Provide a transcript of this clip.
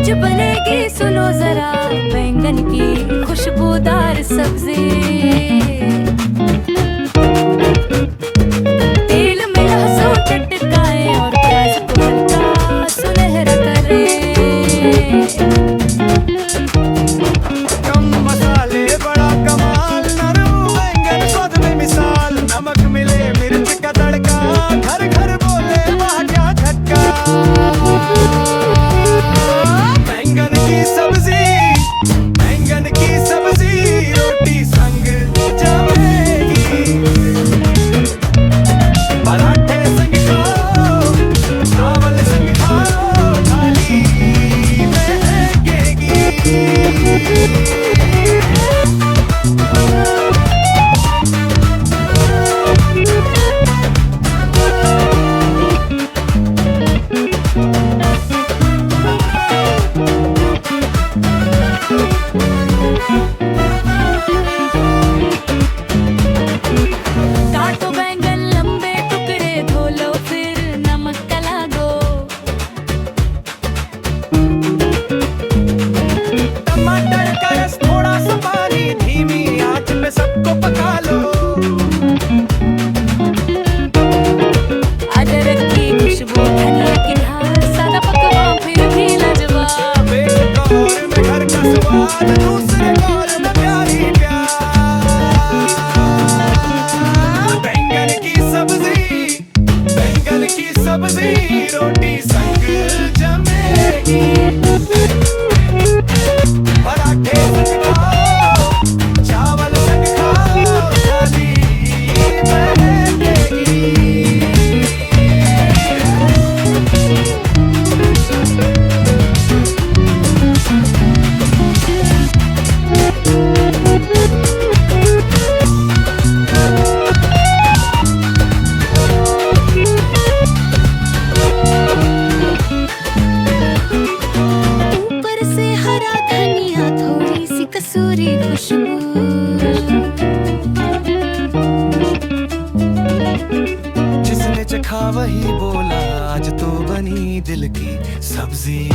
आज बनेगी सुनो जरा बैंगन की खुशबूदार सब्जी। तेल में लहसुन चटकाए और प्याज को हल्का सुनहरा करें। कम मसाले बड़ा कमाल, नरम बैंगन स्वाद में मिसाल। नमक मिले मिर्च का तड़का, घर घर बोले वाह क्या झटका। बैंगन की सब्जी, बैंगन की सब्जी रोटी संग जमेगी। पराठे संग खाओ, चावल संग खाओ, थाली महकेगी। काटो बैंगन लंबे टुकड़े, धो लो फिर नमक का लागो। टमाटर का रस थोड़ा सा पानी, धीमी आंच पे सबको पका लो। अदरक की खुशबू, धनिया की धार, सादा पकवान फिर भी लाजवाब। एक कौर में घर का स्वाद, दूसरे कौर में प्यारी प्यार। बैंगन की सब्जी, बैंगन की सब्जी रोटी संग जमेगी। पराठे संग खाओ, चावल संग खाओ, थाली महकेगी। ऊपर से हरा धनिया, थोड़ी सी कसूरी खुशबू। जिसने चखा वही बोला आज तो बनी दिल की सब्जी।